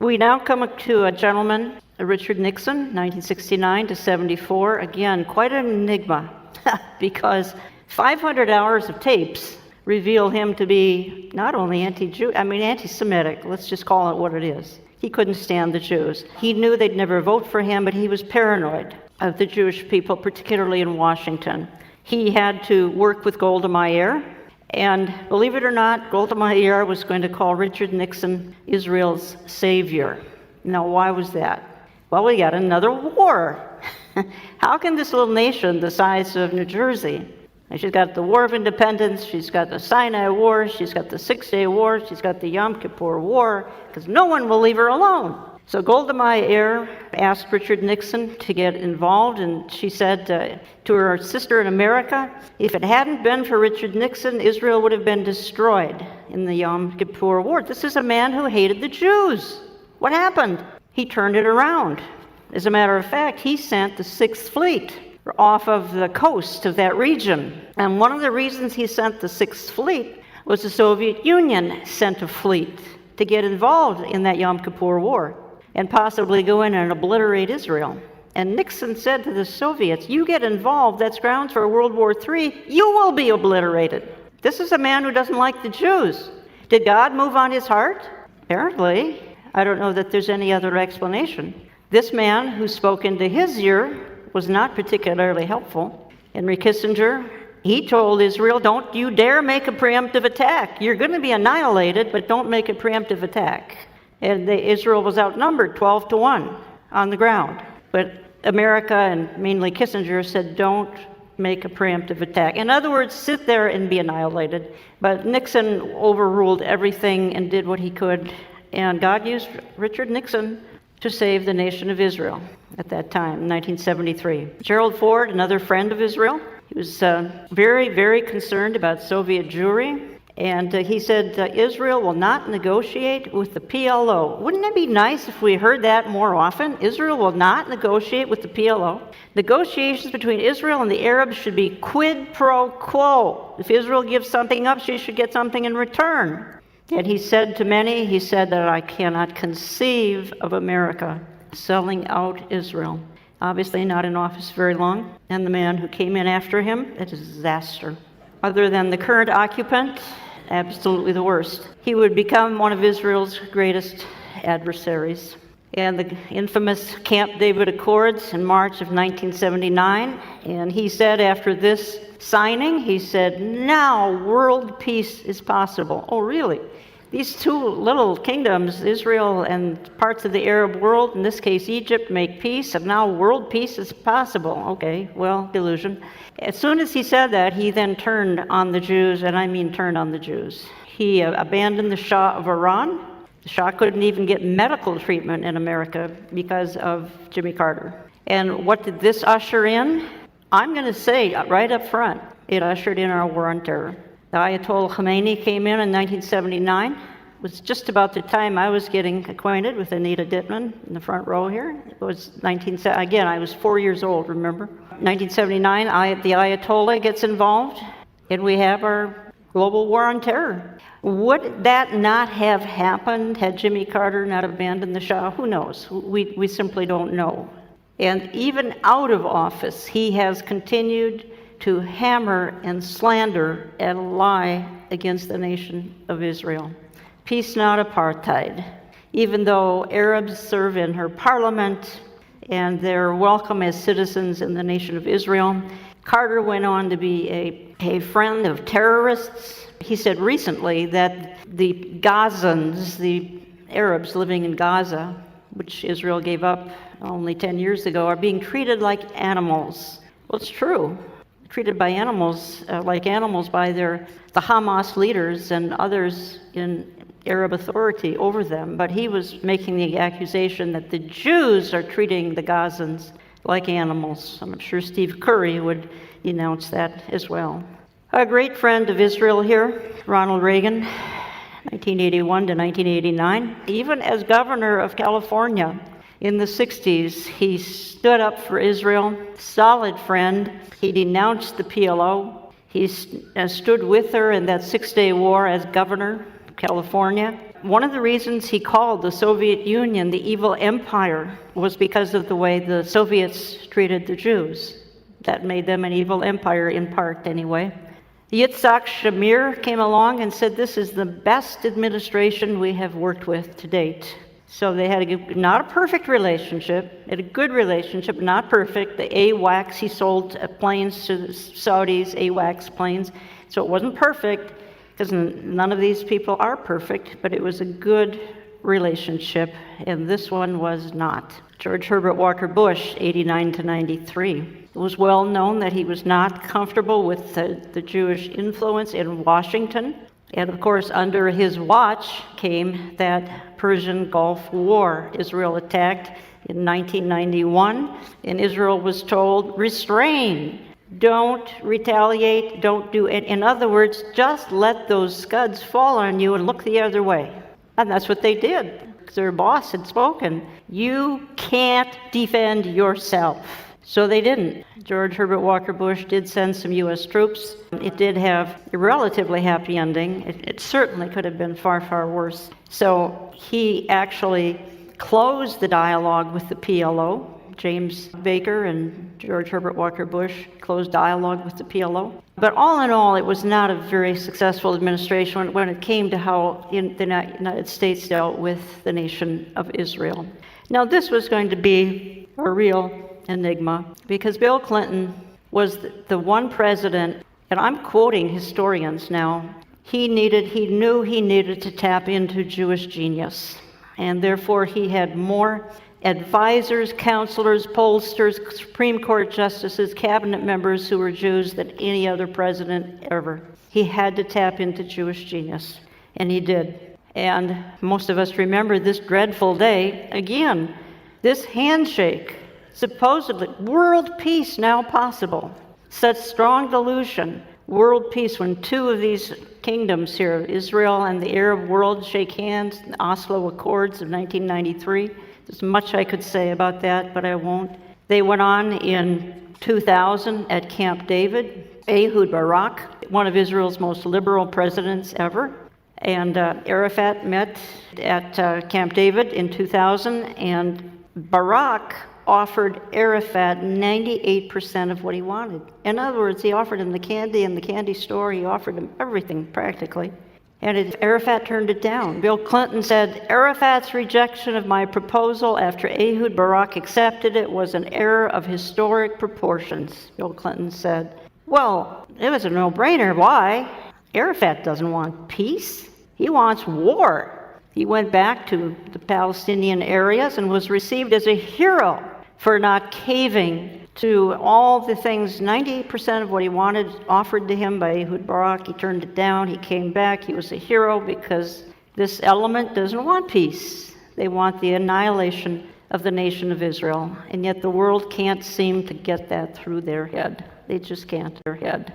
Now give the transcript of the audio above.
We now come to a gentleman, Richard Nixon, 1969 to 74. Again, quite an enigma because 500 hours of tapes reveal him to be not only anti-Semitic. Let's just call it what it is. He couldn't stand the Jews. He knew they'd never vote for him, but he was paranoid of the Jewish people, particularly in Washington. He had to work with Golda Meir, and believe it or not, Golda Meir was going to call Richard Nixon Israel's savior. Now, why was that? Well, we got another war. How can this little nation the size of New Jersey, and she's got the War of Independence, she's got the Sinai War, she's got the Six-Day War, she's got the Yom Kippur War, because no one will leave her alone. So Golda Meir asked Richard Nixon to get involved, and she said to her sister in America, if it hadn't been for Richard Nixon, Israel would have been destroyed in the Yom Kippur War. This is a man who hated the Jews. What happened? He turned it around. As a matter of fact, he sent the Sixth Fleet off of the coast of that region. And one of the reasons he sent the Sixth Fleet was the Soviet Union sent a fleet to get involved in that Yom Kippur War and possibly go in and obliterate Israel. And Nixon said to the Soviets, you get involved, that's grounds for World War III, you will be obliterated. This is a man who doesn't like the Jews. Did God move on his heart? Apparently. I don't know that there's any other explanation. This man who spoke into his ear was not particularly helpful. Henry Kissinger, he told Israel, don't you dare make a preemptive attack. You're going to be annihilated, but don't make a preemptive attack. And Israel was outnumbered 12-1 on the ground. But America, and mainly Kissinger, said don't make a preemptive attack. In other words, sit there and be annihilated. But Nixon overruled everything and did what he could. And God used Richard Nixon to save the nation of Israel at that time, 1973. Gerald Ford, another friend of Israel, he was very, very concerned about Soviet Jewry. And he said, Israel will not negotiate with the PLO. Wouldn't it be nice if we heard that more often? Israel will not negotiate with the PLO. Negotiations between Israel and the Arabs should be quid pro quo. If Israel gives something up, she should get something in return. And he said to many, he said that I cannot conceive of America selling out Israel. Obviously not in office very long. And the man who came in after him, a disaster. Other than the current occupant, absolutely the worst. He would become one of Israel's greatest adversaries. And the infamous Camp David Accords in March of 1979. And he said after this signing, he said, now world peace is possible. Oh, really? These two little kingdoms, Israel and parts of the Arab world, in this case Egypt, make peace, and now world peace is possible. Okay, well, delusion. As soon as he said that, he then turned on the Jews, and I mean turned on the Jews. He abandoned the Shah of Iran. The Shah couldn't even get medical treatment in America because of Jimmy Carter. And what did this usher in? I'm going to say right up front, it ushered in our war on terror. The Ayatollah Khomeini came in 1979. It was just about the time I was getting acquainted with Anita Dittman in the front row here. It was again, I was 4 years old, remember? 1979, the Ayatollah gets involved, and we have our global war on terror. Would that not have happened had Jimmy Carter not abandoned the Shah? Who knows? We simply don't know. And even out of office, he has continued to hammer and slander and lie against the nation of Israel. Peace, not apartheid. Even though Arabs serve in her parliament and they're welcome as citizens in the nation of Israel, Carter went on to be a friend of terrorists. He said recently that the Gazans, the Arabs living in Gaza, which Israel gave up only 10 years ago, are being treated like animals. Well, it's true. Treated by animals, like animals by the Hamas leaders and others in Arab authority over them. But he was making the accusation that the Jews are treating the Gazans like animals. I'm sure Steve Curry would denounce that as well. A great friend of Israel here, Ronald Reagan, 1981 to 1989. Even as governor of California in the 60s, he stood up for Israel, solid friend. He denounced the PLO. He stood with her in that 6-day war as governor of California. one of the reasons he called the Soviet Union the evil empire was because of the way the Soviets treated the Jews. That made them an evil empire, in part anyway. Yitzhak Shamir came along and said, this is the best administration we have worked with to date. So they had not a perfect relationship, had a good relationship, not perfect. The AWACS, he sold planes to the Saudis, AWACS planes. So it wasn't perfect, because none of these people are perfect, but it was a good relationship, and this one was not. George Herbert Walker Bush, 89 to 93. It was well known that he was not comfortable with the Jewish influence in Washington. And of course, under his watch came that Persian Gulf War. Israel attacked in 1991, and Israel was told, restrain, don't retaliate, don't do it. In other words, just let those scuds fall on you and look the other way. And that's what they did. Their boss had spoken. You can't defend yourself. So they didn't. George Herbert Walker Bush did send some U.S. troops. It did have a relatively happy ending. It certainly could have been far, far worse. So he actually closed the dialogue with the PLO. James Baker and George Herbert Walker Bush closed dialogue with the PLO. But all in all, it was not a very successful administration when it came to how the United States dealt with the nation of Israel. Now, this was going to be a real enigma, because Bill Clinton was the one president, and I'm quoting historians now, he knew he needed to tap into Jewish genius, and therefore he had more advisors, counselors, pollsters, Supreme Court justices, cabinet members who were Jews than any other president ever. He had to tap into Jewish genius, and he did. And most of us remember this dreadful day. Again, this handshake, supposedly world peace now possible. Such strong delusion, world peace, when two of these kingdoms here, Israel and the Arab world, shake hands, the Oslo Accords of 1993. There's much I could say about that, but I won't. They went on in 2000 at Camp David. Ehud Barak, one of Israel's most liberal presidents ever, and Arafat met at Camp David in 2000, and Barak offered Arafat 98% of what he wanted. In other words, he offered him the candy in the candy store. He offered him everything, practically. And Arafat turned it down. Bill Clinton said, Arafat's rejection of my proposal after Ehud Barak accepted it was an error of historic proportions. Bill Clinton said, well, it was a no-brainer. Why? Arafat doesn't want peace. He wants war. He went back to the Palestinian areas and was received as a hero for not caving to all the things, 98% of what he wanted offered to him by Ehud Barak. He turned it down. He came back. He was a hero because this element doesn't want peace. They want the annihilation of the nation of Israel. And yet the world can't seem to get that through their head. They just can't. Their head.